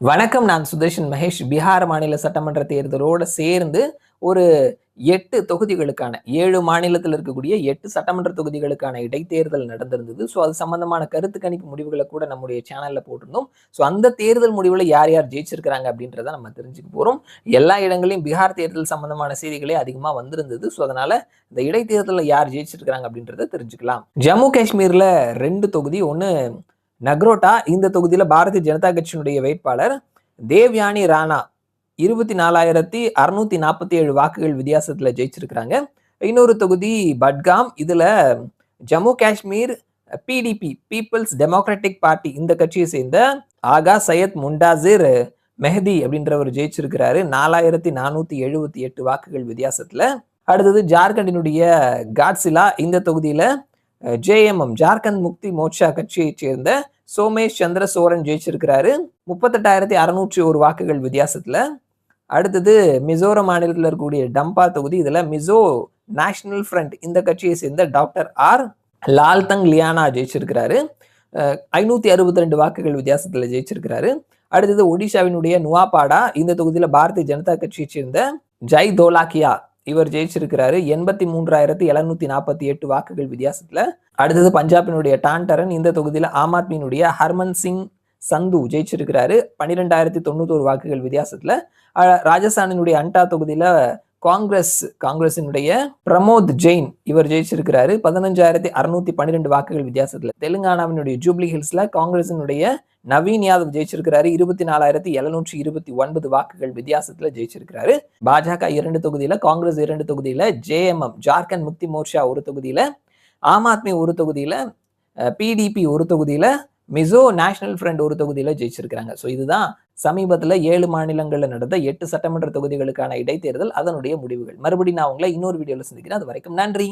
வணக்கம். நான் சுதர்ஷன் மகேஷ். பீகார் மாநில சட்டமன்ற தேர்தலோட சேர்ந்து ஒரு 8 தொகுதிகளுக்கான 7 மாநிலத்தில் இருக்கக்கூடிய 8 சட்டமன்ற தொகுதிகளுக்கான இடைத்தேர்தல் நடந்திருந்தது. ஸோ அது சம்பந்தமான கருத்து கணிப்பு முடிவுகளை கூட நம்முடைய சேனல்ல போட்டிருந்தோம். ஸோ அந்த தேர்தல் முடிவுல யார் யார் ஜெயிச்சிருக்கிறாங்க அப்படின்றத நம்ம தெரிஞ்சுக்க போறோம். எல்லா இடங்களையும் பீகார் தேர்தல் சம்பந்தமான செய்திகளே அதிகமா வந்திருந்தது. ஸோ அதனால இந்த இடைத்தேர்தலில் யார் ஜெயிச்சிருக்கிறாங்க அப்படின்றத தெரிஞ்சுக்கலாம். ஜம்மு காஷ்மீர்ல 2 தொகுதி, ஒன்னு நக்ரோட்டா. இந்த தொகுதியில பாரதிய ஜனதா கட்சியினுடைய வேட்பாளர் தேவ்யானி ராணா 24,647 வாக்குகள் வித்தியாசத்துல ஜெயிச்சிருக்கிறாங்க. இன்னொரு தொகுதி பட்காம். இதுல Jammu Kashmir PDP, people's democratic party, இந்த கட்சியை சேர்ந்த ஆகா சையத் முண்டாசிர் மெஹதி அப்படின்றவர் ஜெயிச்சிருக்கிறாரு 4,478 வாக்குகள் வித்தியாசத்துல. அடுத்தது ஜார்க்கண்டினுடைய காட்சிலா. இந்த தொகுதியில ஜேஎம்எம், ஜார்க்கண்ட் முக்தி மோர்ச்சா கட்சியை சேர்ந்த சோமேஷ் சந்திர சோரன் ஜெயிச்சிருக்கிறாரு 38,601 வாக்குகள் வித்தியாசத்துல. அடுத்தது மிசோரம் மாநிலத்தில் இருக்கக்கூடிய டம்பா தொகுதி. இதுல மிசோ நேஷனல் ஃப்ரண்ட், இந்த கட்சியை சேர்ந்த டாக்டர் ஆர் லால்தங் லியானா ஜெயிச்சிருக்கிறாரு 562 வாக்குகள் வித்தியாசத்துல ஜெயிச்சிருக்கிறாரு. அடுத்தது ஒடிஷாவினுடைய நுவாபாடா. இந்த தொகுதியில பாரதிய ஜனதா கட்சியை சேர்ந்த ஜெய் தோலாக்கியா இவர் ஜெயிச்சிருக்கிறாரு 83,748 வாக்குகள் வித்தியாசத்துல. அடுத்தது பஞ்சாபினுடைய டான்டரன். இந்த தொகுதியில ஆம் ஆத்மியினுடைய ஹர்மன் சிங் சந்து ஜெயிச்சிருக்கிறாரு 12,091 வாக்குகள் வித்தியாசத்துல. ராஜஸ்தானினுடைய அண்டா தொகுதியில காங்கிரசினுடைய பிரமோத் ஜெயின் இவர் ஜெயிச்சிருக்கிறாரு 15,612 வாக்குகள் வித்தியாசத்துல. தெலுங்கானாவினுடைய ஜூப்ளி ஹில்ஸ்ல காங்கிரசினுடைய நவீன் யாதவ் ஜெயிச்சிருக்கிறாரு 24,729 வாக்குகள் வித்தியாசத்துல ஜெயிச்சிருக்கிறாரு. பாஜக 2 தொகுதியில, காங்கிரஸ் 2 தொகுதியில, ஜேஎம்எம் ஜார்க்கண்ட் முக்தி மோர்ச்சா ஒரு தொகுதியில, ஆம் ஆத்மி ஒரு தொகுதியில, பிடிபி ஒரு தொகுதியில, மிசோ நேஷனல் ஃப்ரண்ட் ஒரு தொகுதியில ஜெயிச்சிருக்கிறாங்க. ஸோ இதுதான் சமீபத்துல 7 மாநிலங்கள்ல நடந்த 8 சட்டமன்ற தொகுதிகளுக்கான இடைத்தேர்தல், அதனுடைய முடிவுகள். மறுபடியும் நான் உங்களை இன்னொரு வீடியோல சந்திக்கிறேன். அது வரைக்கும் நன்றி.